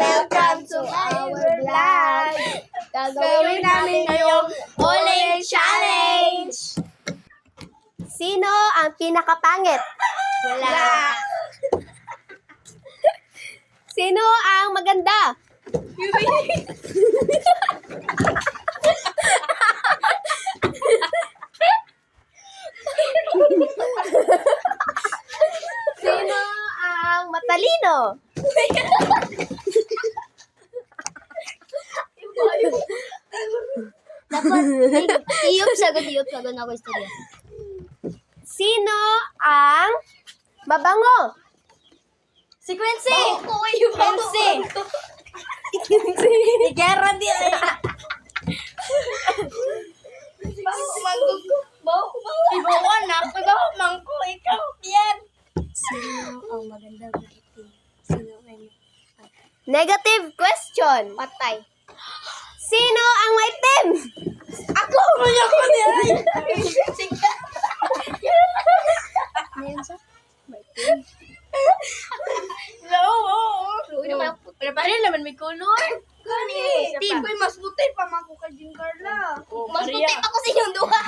Welcome to our vlog! Gagawin namin ngayong Oling Challenge! Sino ang pinakapangit? Wala! Sino ang maganda? Sino ang matalino? Dapat, iyop sagad ako istorya. Sino ang mabango? Si Quincy! Quincy! Igera di ay. Ibawan na. Ibawan mangko. Ikaw. Yan. Sino ang magandang itim? Sino ang Negative question. patay? Sino ang maitim? Ako! Wala ko niya. Sige. Ngayon sa? Ano naman may color? Gani. Team. Ako'y mas puti pa mako ka din, Carla. Mas puti pa ko sa inyong duha.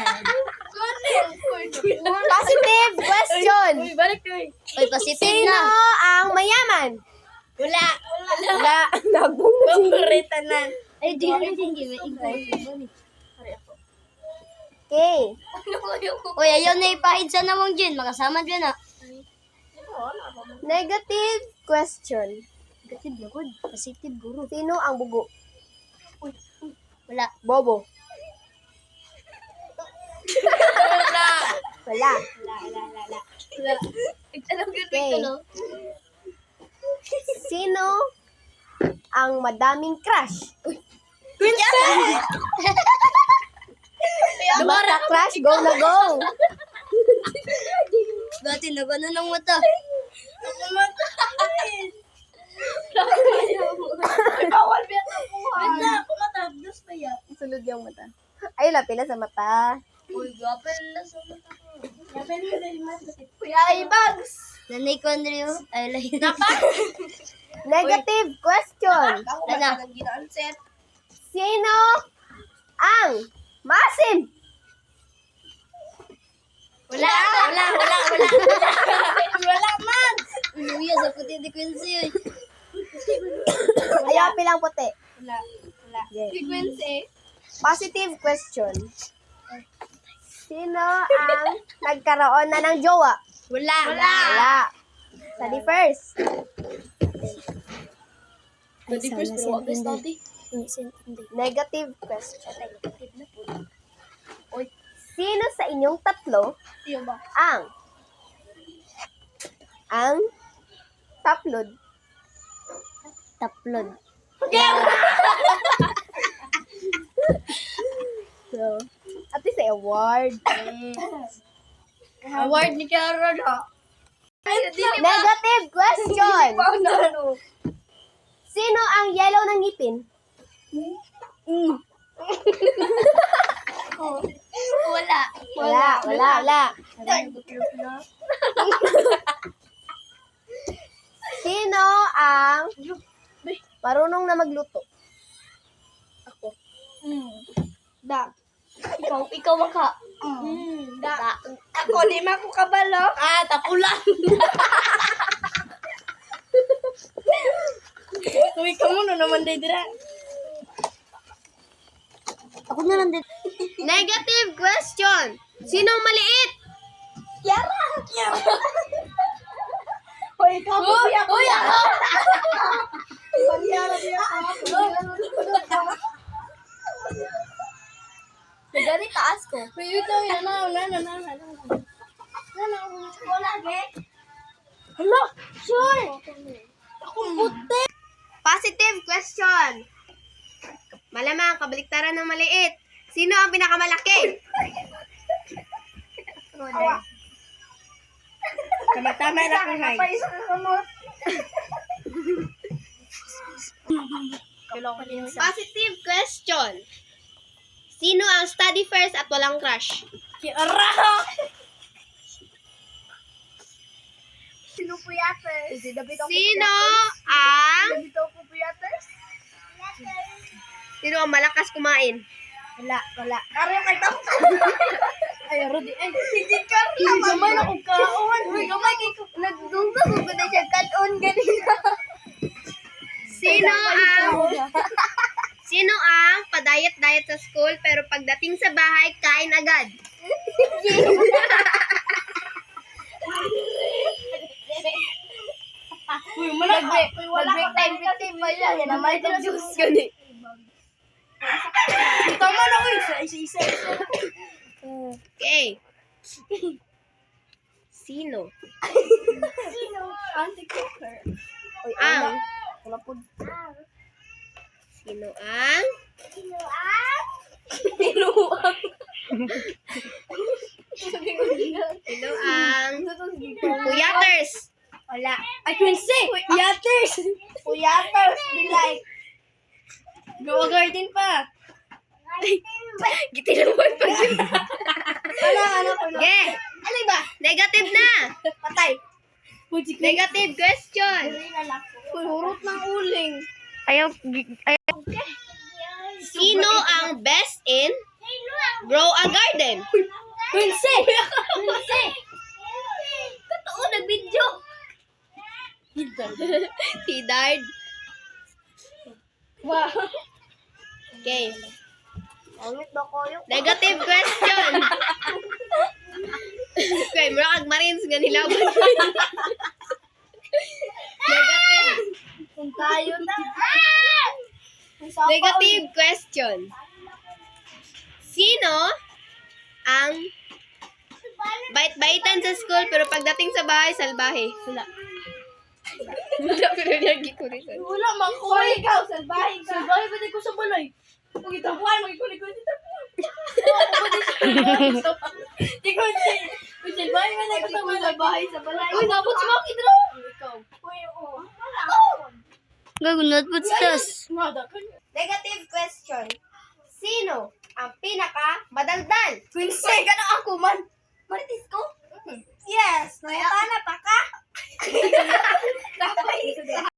Gani. Positive question. Uy, balik ko eh. Uy, positive Sino na. ang mayaman? Wala. Wala. Nagbong na si... Paborita na. Ay, di na din gawin. Okay. Uy, ayaw na ipahid sa namang dyan. Makasama dyan ah. Negative question. Negative na good. Positive guro. Sino ang bugo? Wala. Bobo. Wala. Wala. Wala. Alam ko Okay. ito, Sino ang madaming crush? Basta crush, go na go. Dati na gano'n ang mata. Bawal biya na buhay. Wala, kumatagdos pa yan. Sulod yung mata. Ay, lapila sa mata. Uy, gapel na sa mata ko. Kuya, ibags. Nanay ko, Andrew. Ay, lahi na. Negative question. Ano? Sino ang maasim? Wala man. Uy, sa puti di Quincy. Ayaw, pilang puti. Wala. Yeah. Frequency. Positive question. Sino ang nagkaroon na ng jowa? Wala. Wala. Study first. Pwede first, pero wag study. Negative question. Sino sa inyong tatlo Yung ba? ang taplod? Taplod. So, at least ay award. Award ni Kiara na. Negative question. Sino ang yellow ng ngipin? Wala. Sino ang marunong na magluto? Da. Ikaw maka. Da. Ako, di ma ko kabalo. Ah, tapulan. Uy, ka muna naman day dira. Ako na lang din. Negative question. Sino ang maliit? Yara. Hoy, ikaw po biya ko. ako. Yara biya ko. Nagani taas ko. Uy, ikaw yan na. Hala, sure. Akong puti. Positive question. Malamang, kabaliktaran ng maliit. Sino ang pinakamalaki? Tama na ako ngay. Positive question. Sino ang study first at walang crush? Kiara. Sino po yate? Sino ang Dito po yate? ang malakas kumain? Wala. Karo kay tao. Ay, Rudy. Ay, si Carla. Gamay na kong kaon. Uy, gamay kay ko. Nagdungga ko na siya kaon ganina. Sino ang padayat-dayat sa school pero pagdating sa bahay, kain agad? Uy, nag-break time 15 pa yan. Yan naman itong juice gani. Tama na, uy. Isa. Okay. Sino Auntie Cooker. Uy, ang wala po. Sino ang Pinuang. Sino ang puyaters? Wala. Ay, Quincy! Puyaters! Puyaters! Be like. Gawa garden pa. Gitilawan pa yun. Ano? Okay. Ano ba? Negative na. Patay. Negative question. Uy, hurot ng uling. Sino ang best in grow a garden? Quincy! Totoo, nag-video. Si Dard. Wow. Okay. Pangit ba kayo? Negative question. Okay, mura kag Marines nga nilaban. Negative. Kung tayo na. Negative question. Sino ang bait-baitan sa school pero pagdating sa bahay, salbahe? Wala. Wala, pero niyagi ko rin. Wala, man ko. Ikaw, salbahe ka. Salbahe ba ko sa balay? Kung itapuan, magikulikot itapuan. Ikaw, kung salbahe ba ko sa bahay sa balay? Uy, nabot si Maki dito. Ikaw. Uy, oo. Gagunot po stas. Negative question. Sino ang pinaka madaldal? Quincy, gano'n ako man. Maritis ko? Yes, nayatana pa ka.